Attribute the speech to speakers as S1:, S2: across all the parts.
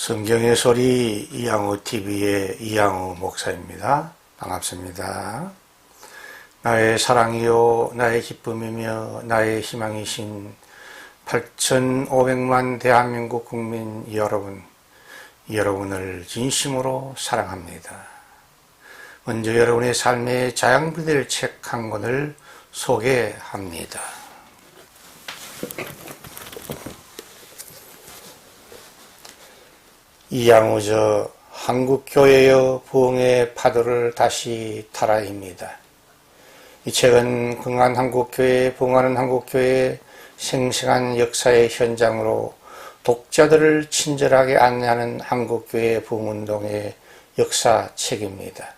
S1: 성경의 소리 이양호 TV의 이양호 목사입니다. 반갑습니다. 나의 사랑이요 나의 기쁨이며 나의 희망이신 8,500만 대한민국 국민 여러분을 진심으로 사랑합니다. 먼저 여러분의 삶의 자양분이 될 책 한 권을 소개합니다. 이양호저 한국교회여 부흥의 파도를 다시 타라입니다. 이 책은 흥한 한국교회, 부흥하는 한국교회의 생생한 역사의 현장으로 독자들을 친절하게 안내하는 한국교회 부흥운동의 역사책입니다.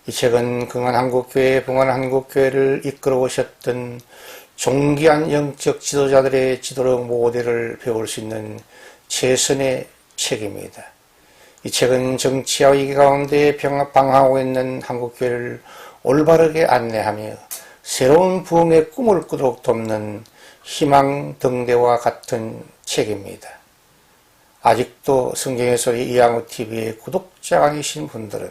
S1: 이 책은 흥한 한국교회, 부흥하는 한국교회를 이끌어 오셨던 존귀한 영적 지도자들의 지도력 모델을 배울 수 있는 최선의 책입니다. 이 책은 정치와 위기 가운데 방황하고 있는 한국교회를 올바르게 안내하며 새로운 부흥의 꿈을 꾸도록 돕는 희망 등대와 같은 책입니다. 아직도 성경의 소리 이양호 TV의 구독자가 아니신 분들은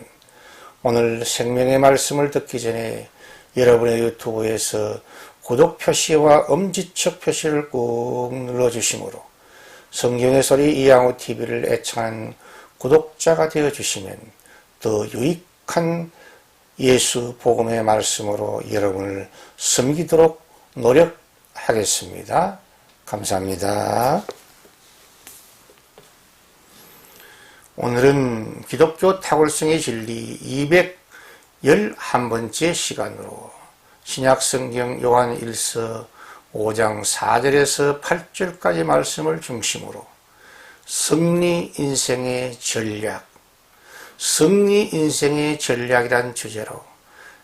S1: 오늘 생명의 말씀을 듣기 전에 여러분의 유튜브에서 구독 표시와 엄지척 표시를 꾹 눌러주시므로 성경의 소리 이양호 TV를 애청하는 구독자가 되어주시면 더 유익한 예수 복음의 말씀으로 여러분을 섬기도록 노력하겠습니다. 감사합니다. 오늘은 기독교 탁월성의 진리 211번째 시간으로 신약성경 요한 1서 5장 4절에서 8절까지 말씀을 중심으로 승리 인생의 전략이란 주제로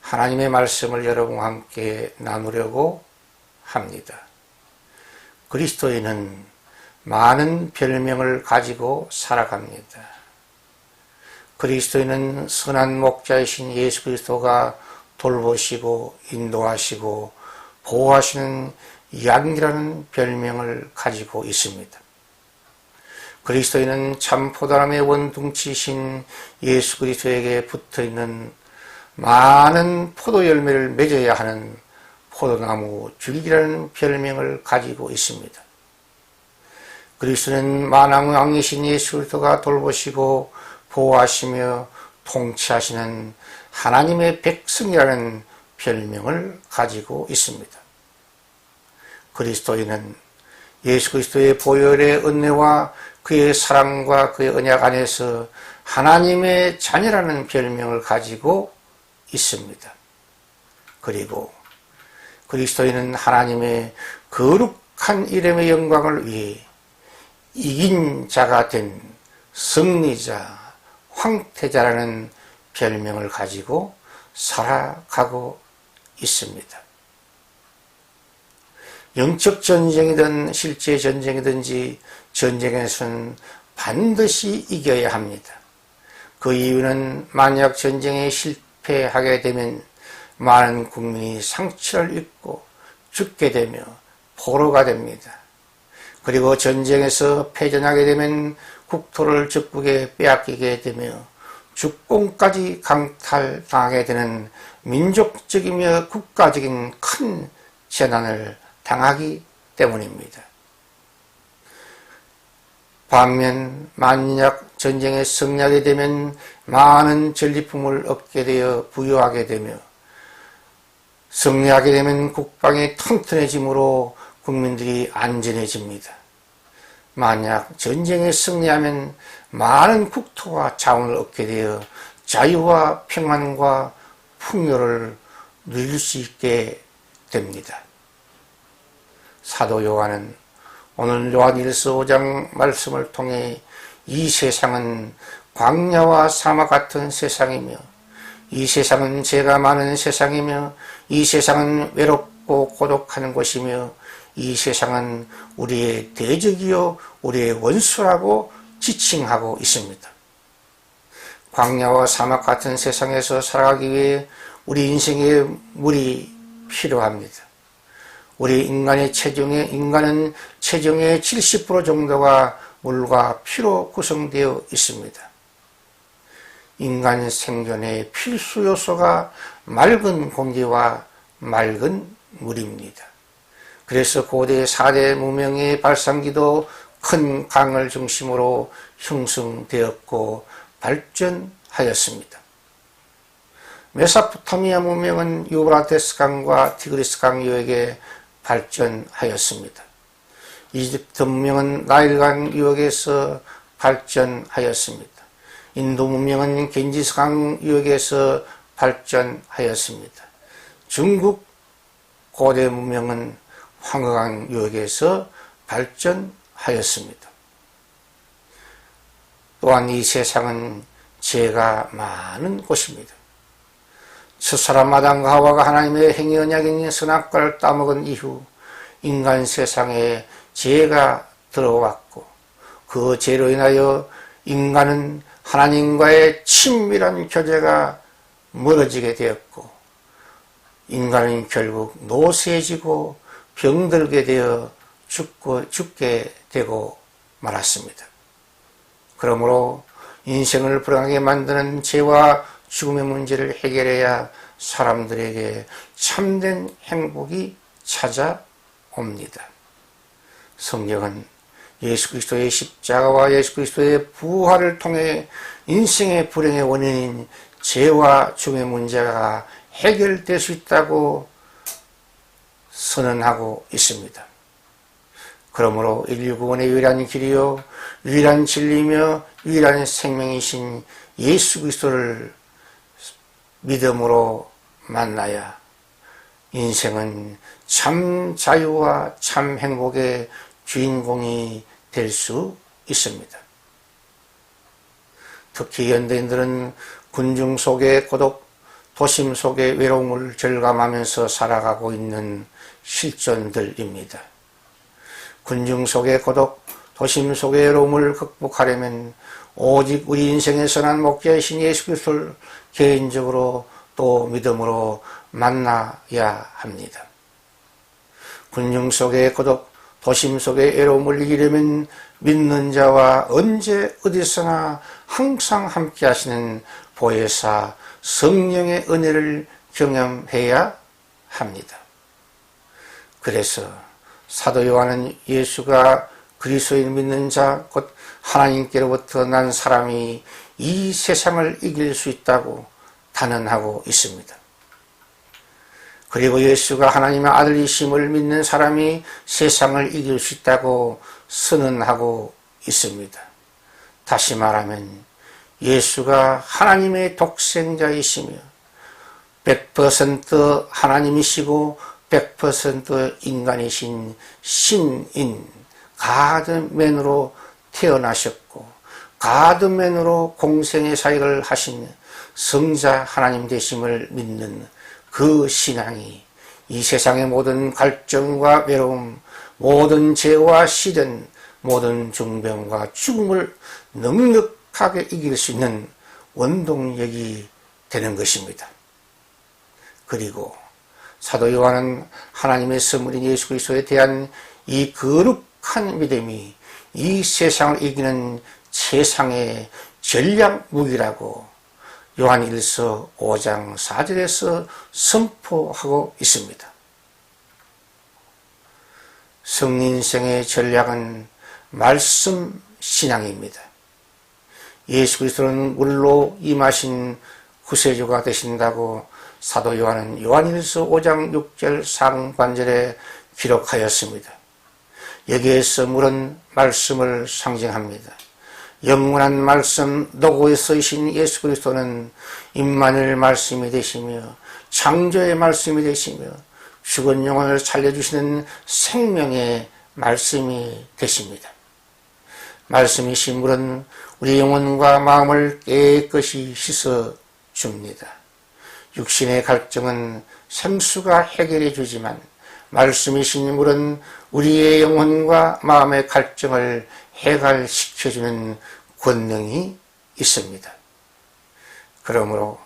S1: 하나님의 말씀을 여러분과 함께 나누려고 합니다. 그리스도인은 많은 별명을 가지고 살아갑니다. 그리스도인은 선한 목자이신 예수 그리스도가 돌보시고 인도하시고 보호하시는 양이라는 별명을 가지고 있습니다. 그리스도인은 참 포도나무의 원둥치신 예수 그리스도에게 붙어있는 많은 포도 열매를 맺어야 하는 포도나무 줄기라는 별명을 가지고 있습니다. 그리스도는 만왕왕이신 예수 그리스도가 돌보시고 보호하시며 통치하시는 하나님의 백성이라는 별명을 가지고 있습니다. 그리스도인은 예수 그리스도의 보혈의 은혜와 그의 사랑과 그의 언약 안에서 하나님의 자녀라는 별명을 가지고 있습니다. 그리고 그리스도인은 하나님의 거룩한 이름의 영광을 위해 이긴 자가 된 승리자, 황태자라는 별명을 가지고 살아가고 있습니다. 영적 전쟁이든 실제 전쟁이든지 전쟁에서는 반드시 이겨야 합니다. 그 이유는 만약 전쟁에 실패하게 되면 많은 국민이 상처를 입고 죽게 되며 포로가 됩니다. 그리고 전쟁에서 패전하게 되면 국토를 적국에 빼앗기게 되며 주권까지 강탈당하게 되는 민족적이며 국가적인 큰 재난을 당하기 때문입니다. 반면 만약 전쟁에 승리하게 되면 많은 전리품을 얻게 되어 부유하게 되며 승리하게 되면 국방이 튼튼해지므로 국민들이 안전해집니다. 만약 전쟁에 승리하면 많은 국토와 자원을 얻게 되어 자유와 평안과 풍요를 누릴 수 있게 됩니다. 사도 요한은 오늘 요한 1서 5장 말씀을 통해 이 세상은 광야와 사막 같은 세상이며 이 세상은 죄가 많은 세상이며 이 세상은 외롭고 고독한 곳이며 이 세상은 우리의 대적이요 우리의 원수라고 지칭하고 있습니다. 광야와 사막 같은 세상에서 살아가기 위해 우리 인생에 물이 필요합니다. 우리 인간은 체중의 70% 정도가 물과 피로 구성되어 있습니다. 인간 생존의 필수 요소가 맑은 공기와 맑은 물입니다. 그래서 고대 4대 문명의 발상기도 큰 강을 중심으로 형성되었고 발전하였습니다. 메소포타미아 문명은 유브라테스 강과 티그리스 강 유역에 발전하였습니다. 이집트 문명은 나일강 유역에서 발전하였습니다. 인도 문명은 겐지스 강 유역에서 발전하였습니다. 중국 고대 문명은 황허강 유역에서 발전하였습니다. 또한 이 세상은 죄가 많은 곳입니다. 첫사람 아담과 하와가 하나님의 행위 언약인 선악과를 따먹은 이후 인간 세상에 죄가 들어왔고 그 죄로 인하여 인간은 하나님과의 친밀한 교제가 멀어지게 되었고 인간은 결국 노쇠해지고 병들게 되어 죽게 되고 말았습니다. 그러므로 인생을 불행하게 만드는 죄와 죽음의 문제를 해결해야 사람들에게 참된 행복이 찾아옵니다. 성경은 예수 그리스도의 십자가와 예수 그리스도의 부활을 통해 인생의 불행의 원인인 죄와 죽음의 문제가 해결될 수 있다고 선언하고 있습니다. 그러므로 인류 구원의 유일한 길이요 유일한 진리며 유일한 생명이신 예수 그리스도를 믿음으로 만나야 인생은 참 자유와 참 행복의 주인공이 될 수 있습니다. 특히 현대인들은 군중 속의 고독, 도심 속의 외로움을 절감하면서 살아가고 있는 실존들입니다. 군중 속의 고독, 도심 속의 외로움을 극복하려면 오직 우리 인생의 선한 목자이신 예수 그리스도를 개인적으로 또 믿음으로 만나야 합니다. 군중 속의 고독, 도심 속의 외로움을 이기려면 믿는 자와 언제 어디서나 항상 함께 하시는 보혜사 성령의 은혜를 경험해야 합니다. 그래서 사도 요한은 예수가 그리스도인 믿는 자, 곧 하나님께로부터 난 사람이 이 세상을 이길 수 있다고 단언하고 있습니다. 그리고 예수가 하나님의 아들이심을 믿는 사람이 세상을 이길 수 있다고 선언하고 있습니다. 다시 말하면 예수가 하나님의 독생자이시며 100% 하나님이시고 100% 인간이신 신인 가드맨으로 태어나셨고 가드맨으로 공생의 사역을 하신 성자 하나님 되심을 믿는 그 신앙이 이 세상의 모든 갈증과 외로움, 모든 죄와 시련, 모든 중병과 죽음을 넉넉하게 이길 수 있는 원동력이 되는 것입니다. 그리고 사도 요한은 하나님의 선물인 예수 그리스도에 대한 이 거룩한 믿음이 이 세상을 이기는 최상의 전략 무기라고 요한일서 5장 4절에서 선포하고 있습니다. 성인생의 전략은 말씀 신앙입니다. 예수 그리스도는 물로 임하신 구세주가 되신다고 사도 요한은 요한일서 5장 6절 상반절에 기록하였습니다. 여기에서 물은 말씀을 상징합니다. 영원한 말씀 노고에 서이신 예수 그리스도는 임마누엘 말씀이 되시며 창조의 말씀이 되시며 죽은 영혼을 살려주시는 생명의 말씀이 되십니다. 말씀이신 물은 우리 영혼과 마음을 깨끗이 씻어줍니다. 육신의 갈증은 생수가 해결해 주지만 말씀이신 물은 우리의 영혼과 마음의 갈증을 해결시켜주는 권능이 있습니다. 그러므로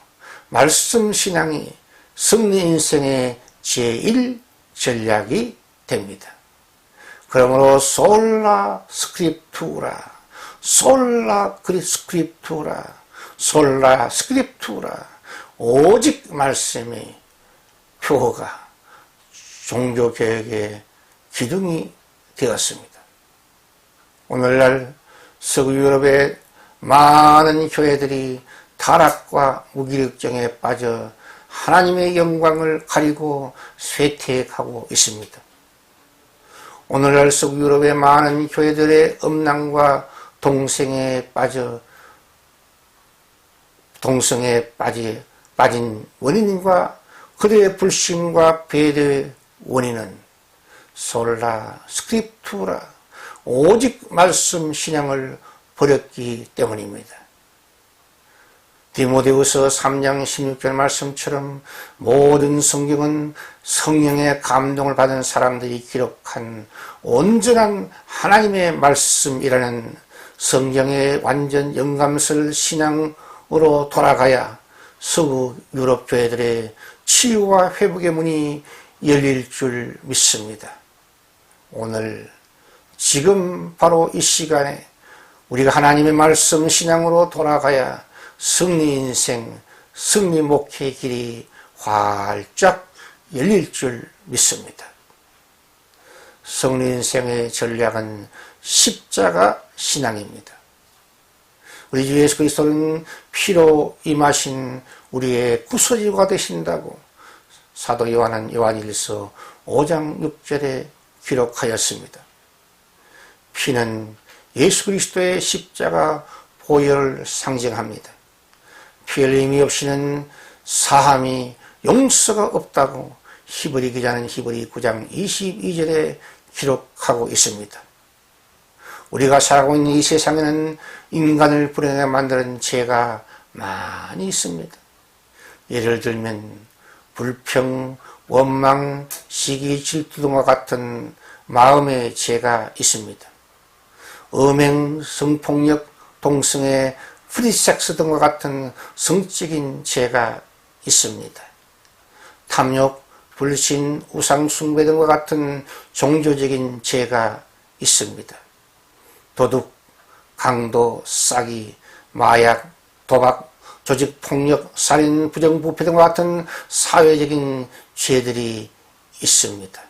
S1: 말씀 신앙이 승리 인생의 제1 전략이 됩니다. 그러므로 솔라 스크립투라 솔라 스크립투라, 솔라 스크립투라, 오직 말씀의 표어가 종교개혁의 기둥이 되었습니다. 오늘날 서구 유럽의 많은 교회들이 타락과 무기력증에 빠져 하나님의 영광을 가리고 쇠퇴하고 있습니다. 오늘날 서구 유럽의 많은 교회들의 음란과 동성에 빠진 원인과 그들의 불신과 배대의 원인은 솔라 스크립투라, 오직 말씀 신앙을 버렸기 때문입니다. 디모데후서 3장 16절 말씀처럼 모든 성경은 성령의 감동을 받은 사람들이 기록한 온전한 하나님의 말씀이라는 성경의 완전 영감설 신앙으로 돌아가야 서구 유럽 교회들의 치유와 회복의 문이 열릴 줄 믿습니다. 오늘 지금 바로 이 시간에 우리가 하나님의 말씀 신앙으로 돌아가야 승리 인생, 승리 목회의 길이 활짝 열릴 줄 믿습니다. 승리 인생의 전략은 십자가 신앙입니다. 우리 주 예수 그리스도는 피로 임하신 우리의 구속이가 되신다고 사도 요한은 요한일서 5장 6절에 기록하였습니다. 피는 예수 그리스도의 십자가 보혈을 상징합니다. 피 흘림이 없이는 사함이 용서가 없다고 히브리 기자는 히브리 9장 22절에 기록하고 있습니다. 우리가 살아가고 있는 이 세상에는 인간을 불행하게 만드는 죄가 많이 있습니다. 예를 들면 불평, 원망, 시기, 질투 등과 같은 마음의 죄가 있습니다. 음행, 성폭력, 동성애, 프리섹스 등과 같은 성적인 죄가 있습니다. 탐욕, 불신, 우상숭배 등과 같은 종교적인 죄가 있습니다. 도둑, 강도, 싸기, 마약, 도박, 조직폭력, 살인, 부정부패 등과 같은 사회적인 죄들이 있습니다.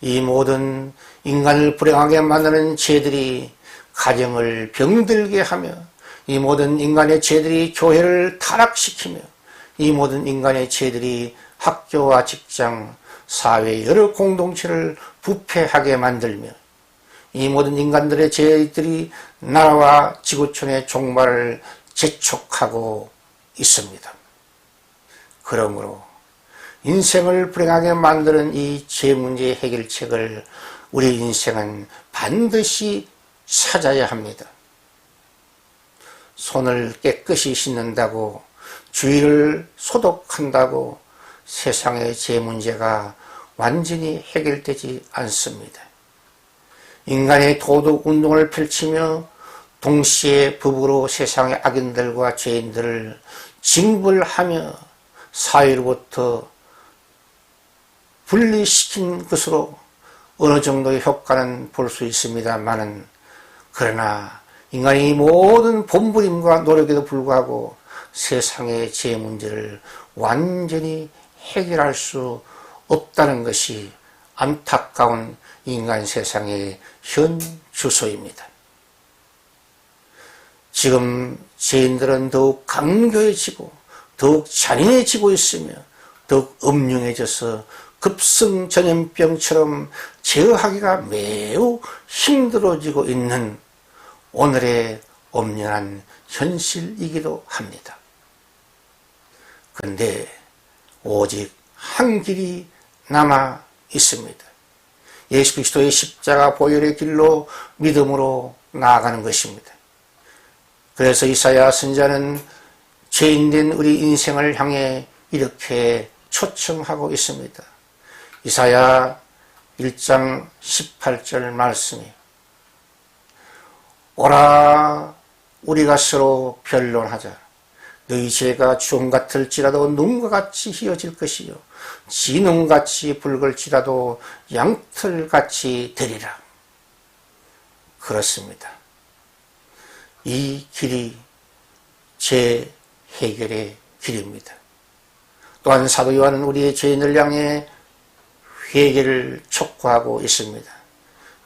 S1: 이 모든 인간을 불행하게 만드는 죄들이 가정을 병들게 하며, 이 모든 인간의 죄들이 교회를 타락시키며, 이 모든 인간의 죄들이 학교와 직장, 사회 여러 공동체를 부패하게 만들며, 이 모든 인간들의 죄들이 나라와 지구촌의 종말을 재촉하고 있습니다. 그러므로 인생을 불행하게 만드는 이 죄 문제 해결책을 우리 인생은 반드시 찾아야 합니다. 손을 깨끗이 씻는다고, 주의를 소독한다고 세상의 죄 문제가 완전히 해결되지 않습니다. 인간의 도덕 운동을 펼치며 동시에 법으로 세상의 악인들과 죄인들을 징벌하며 사회로부터 분리시킨 것으로 어느 정도의 효과는 볼 수 있습니다만은, 그러나 인간의 모든 본부림과 노력에도 불구하고 세상의 죄 문제를 완전히 해결할 수 없다는 것이 안타까운 인간 세상의 현 주소입니다. 지금 죄인들은 더욱 강교해지고 더욱 잔인해지고 있으며 더욱 음흉해져서 급성전염병처럼 제어하기가 매우 힘들어지고 있는 오늘의 엄연한 현실이기도 합니다. 그런데 오직 한 길이 남아 있습니다. 예수 그리스도의 십자가 보혈의 길로 믿음으로 나아가는 것입니다. 그래서 이사야 선지자는 죄인된 우리 인생을 향해 이렇게 초청하고 있습니다. 이사야 1장 18절 말씀이, 오라 우리가 서로 변론하자. 너희 죄가 주홍 같을지라도 눈과 같이 희어질 것이요 진홍같이 붉을지라도 양털같이 되리라. 그렇습니다. 이 길이 죄 해결의 길입니다. 또한 사도 요한은 우리의 죄인을 향해 회개를 촉구하고 있습니다.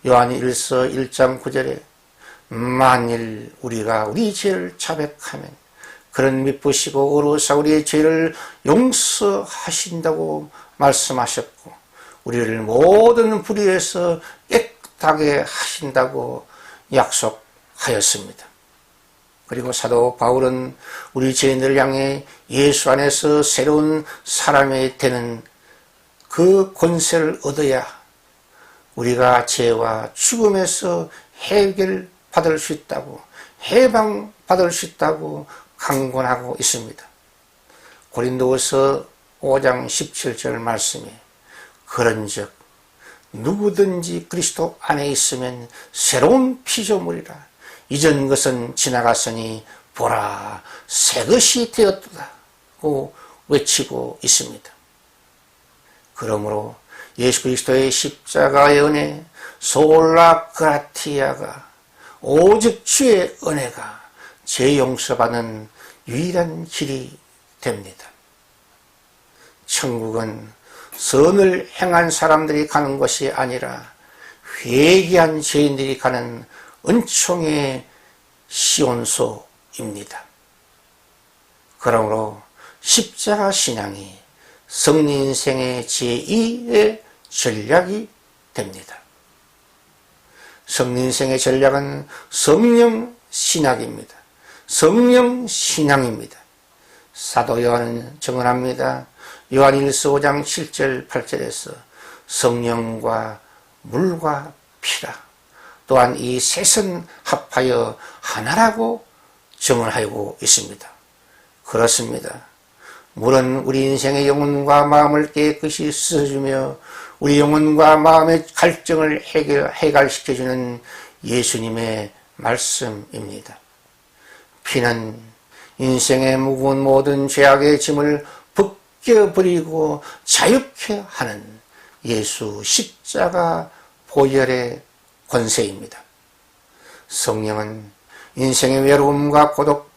S1: 요한 1서 1장 9절에 만일 우리가 우리 죄를 자백하면 그는 미쁘시고 의로우사 우리의 죄를 용서하신다고 말씀하셨고 우리를 모든 불의에서 깨끗하게 하신다고 약속하였습니다. 그리고 사도 바울은 우리 죄인들을 향해 예수 안에서 새로운 사람이 되는 그 권세를 얻어야 우리가 죄와 죽음에서 해결받을 수 있다고, 해방받을 수 있다고 강권하고 있습니다. 고린도후서 5장 17절 말씀에 그런즉 누구든지 그리스도 안에 있으면 새로운 피조물이라 이전 것은 지나갔으니 보라 새 것이 되었다고 외치고 있습니다. 그러므로 예수 그리스도의 십자가의 은혜 솔라 그라티아가 오직 주의 은혜가 죄 용서받는 유일한 길이 됩니다. 천국은 선을 행한 사람들이 가는 것이 아니라 회개한 죄인들이 가는 은총의 시온소입니다. 그러므로 십자가 신앙이 성령 인생의 제2의 전략이 됩니다. 성령 인생의 전략은 성령 신학입니다. 성령 신앙입니다. 사도 요한은 증언합니다. 요한 1서 5장 7절 8절에서 성령과 물과 피라 또한 이 셋은 합하여 하나라고 증언하고 있습니다. 그렇습니다. 물은 우리 인생의 영혼과 마음을 깨끗이 씻어주며 우리 영혼과 마음의 갈증을 해결시켜주는 예수님의 말씀입니다. 피는 인생의 무거운 모든 죄악의 짐을 벗겨버리고 자유케 하는 예수 십자가 보혈의 권세입니다. 성령은 인생의 외로움과 고독,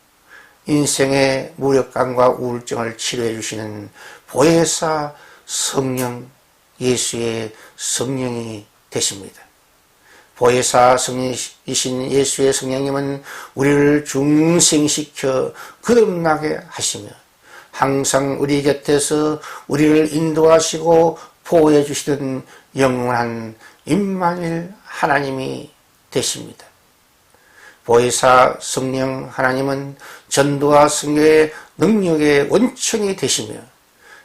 S1: 인생의 무력감과 우울증을 치료해 주시는 보혜사 성령, 예수의 성령이 되십니다. 보혜사 성령이신 예수의 성령님은 우리를 중생시켜 거듭나게 하시며 항상 우리 곁에서 우리를 인도하시고 보호해 주시던 영원한 임마누엘 하나님이 되십니다. 보혜사 성령 하나님은 전도와 선교의 능력의 원천이 되시며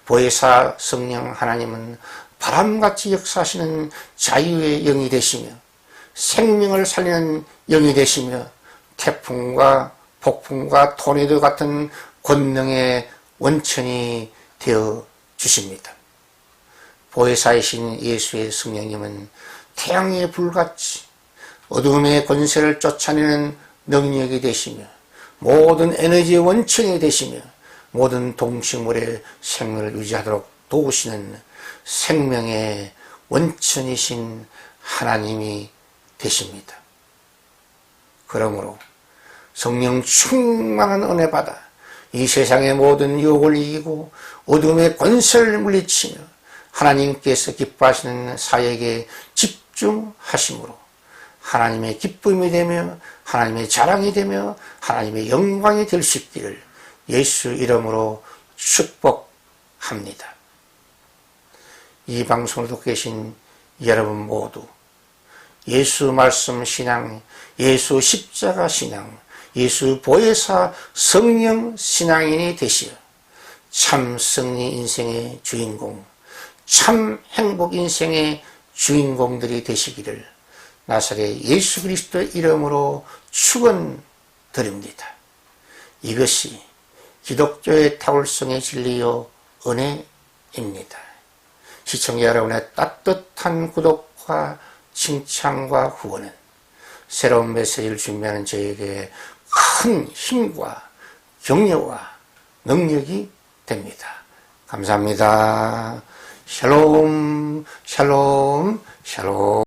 S1: 보혜사 성령 하나님은 바람같이 역사하시는 자유의 영이 되시며 생명을 살리는 영이 되시며 태풍과 폭풍과 토네도 같은 권능의 원천이 되어 주십니다. 보혜사이신 예수의 성령님은 태양의 불같이 어둠의 권세를 쫓아내는 능력이 되시며 모든 에너지의 원천이 되시며 모든 동식물의 생명을 유지하도록 도우시는 생명의 원천이신 하나님이 되십니다. 그러므로 성령 충만한 은혜 받아 이 세상의 모든 유혹을 이기고 어둠의 권세를 물리치며 하나님께서 기뻐하시는 사역에 집중하심으로 하나님의 기쁨이 되며 하나님의 자랑이 되며 하나님의 영광이 될 수 있기를 예수 이름으로 축복합니다. 이 방송을 듣고 계신 여러분 모두 예수 말씀 신앙, 예수 십자가 신앙, 예수 보혜사 성령 신앙인이 되시어 참 승리 인생의 주인공, 참 행복 인생의 주인공들이 되시기를 나사렛 예수 그리스도의 이름으로 축원드립니다. 이것이 기독교의 타월성의 진리요 은혜입니다. 시청자 여러분의 따뜻한 구독과 칭찬과 후원은 새로운 메시지를 준비하는 저에게 큰 힘과 격려와 능력이 됩니다. 감사합니다. 샬롬 샬롬 샬롬.